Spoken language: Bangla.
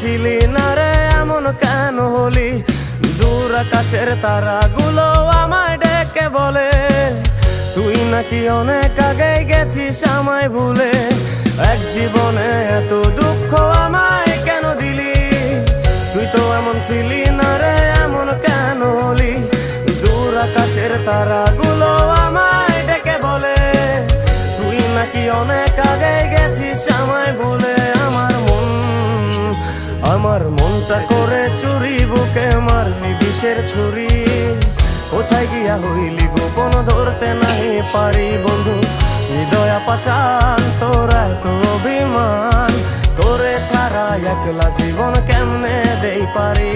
ছিলি না রে এমন কেন হলি? দূর আকাশের তারাগুলো আমায় ডেকে বলে তুই নাকি অনেক আগে গেছিস আমায় ভুলে। এক জীবনে এত দুঃখ আমায় কেন দিলি? তুই তো এমন ছিলি না রে এমন কেন হলি? দূর আকাশের তারাগুলো আমায় ডেকে বলে তুই নাকি অনেক আগে গেছিস আমায় ভুলে। আমার মনটা করে চুরি, বুকে মারলি বিষের ছুরি। কোথায় গিয়া হইলি গোপন ধরতে নাই পারি বন্ধু। হৃদয় পাষাণ তোর এত অভিমান, তোরে ছাড়া একলা জীবন কেমনে দেই পারি।